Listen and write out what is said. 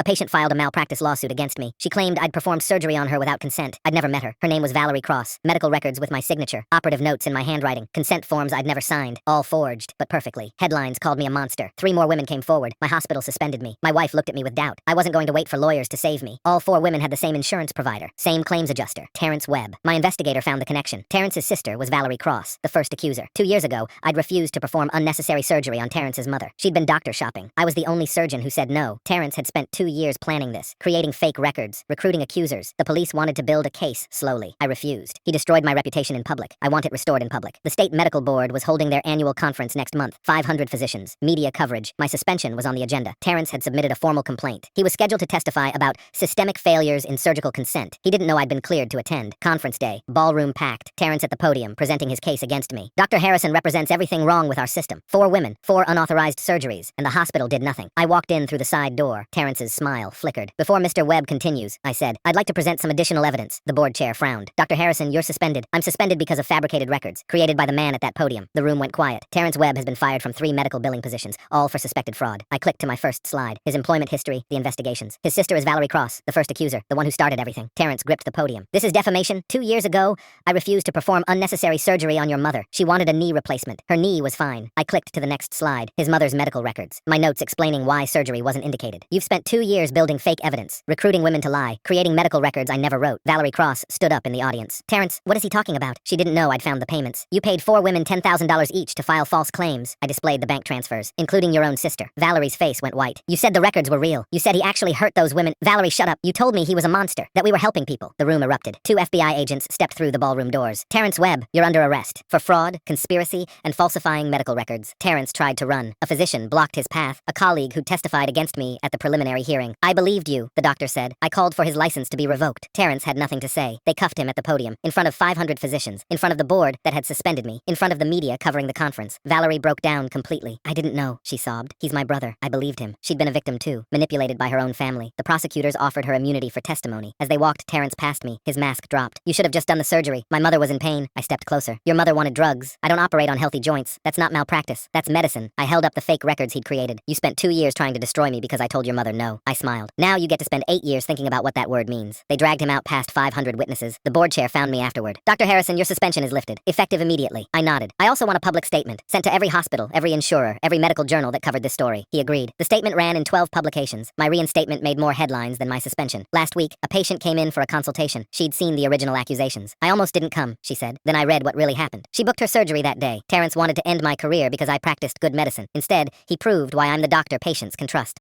A patient filed a malpractice lawsuit against me. She claimed I'd performed surgery on her without consent. I'd never met her. Her name was Valerie Cross. Medical records with my signature. Operative notes in my handwriting. Consent forms I'd never signed. All forged, but perfectly. Headlines called me a monster. 3 more women came forward. My hospital suspended me. My wife looked at me with doubt. I wasn't going to wait for lawyers to save me. All 4 women had the same insurance provider. Same claims adjuster. Terrence Webb. My investigator found the connection. Terrence's sister was Valerie Cross, the first accuser. 2 years ago, I'd refused to perform unnecessary surgery on Terrence's mother. She'd been doctor shopping. I was the only surgeon who said no. Terrence had spent 2 years planning this, creating fake records, recruiting accusers. The police wanted to build a case slowly. I refused. He destroyed my reputation in public. I want it restored in public. The state medical board was holding their annual conference next month. 500 physicians. Media coverage. My suspension was on the agenda. Terrence had submitted a formal complaint. He was scheduled to testify about systemic failures in surgical consent. He didn't know I'd been cleared to attend. Conference day. Ballroom packed. Terrence at the podium, presenting his case against me. Dr. Harrison represents everything wrong with our system. 4 women, 4 unauthorized surgeries, and the hospital did nothing. I walked in through the side door. Terrence's smile flickered. Before Mr. Webb continues, I said, I'd like to present some additional evidence. The board chair frowned. Dr. Harrison, you're suspended. I'm suspended because of fabricated records, created by the man at that podium. The room went quiet. Terrence Webb has been fired from 3 medical billing positions, all for suspected fraud. I clicked to my first slide. His employment history, the investigations. His sister is Valerie Cross, the first accuser, the one who started everything. Terrence gripped the podium. This is defamation. 2 years ago, I refused to perform unnecessary surgery on your mother. She wanted a knee replacement. Her knee was fine. I clicked to the next slide. His mother's medical records. My notes explaining why surgery wasn't indicated. You've spent 2 years building fake evidence, recruiting women to lie, creating medical records I never wrote. Valerie Cross stood up in the audience. Terrence, what is he talking about? She didn't know I'd found the payments. You paid 4 women $10,000 each to file false claims. I displayed the bank transfers, including your own sister. Valerie's face went white. You said the records were real. You said he actually hurt those women. Valerie, shut up. You told me he was a monster, that we were helping people. The room erupted. 2 FBI agents stepped through the ballroom doors. Terrence Webb, you're under arrest for fraud, conspiracy, and falsifying medical records. Terrence tried to run. A physician blocked his path. A colleague who testified against me at the preliminary hearing. I believed you, the doctor said. I called for his license to be revoked. Terrence had nothing to say. They cuffed him at the podium, in front of 500 physicians, in front of the board that had suspended me, in front of the media covering the conference. Valerie broke down completely. I didn't know, she sobbed. He's my brother. I believed him. She'd been a victim too, manipulated by her own family. The prosecutors offered her immunity for testimony. As they walked Terrence past me, his mask dropped. You should have just done the surgery. My mother was in pain. I stepped closer. Your mother wanted drugs. I don't operate on healthy joints. That's not malpractice. That's medicine. I held up the fake records he'd created. You spent 2 years trying to destroy me because I told your mother no. I smiled. Now you get to spend 8 years thinking about what that word means. They dragged him out past 500 witnesses. The board chair found me afterward. Dr. Harrison, your suspension is lifted. Effective immediately. I nodded. I also want a public statement, sent to every hospital, every insurer, every medical journal that covered this story. He agreed. The statement ran in 12 publications. My reinstatement made more headlines than my suspension. Last week, a patient came in for a consultation. She'd seen the original accusations. I almost didn't come, she said. Then I read what really happened. She booked her surgery that day. Terrence wanted to end my career because I practiced good medicine. Instead, he proved why I'm the doctor patients can trust.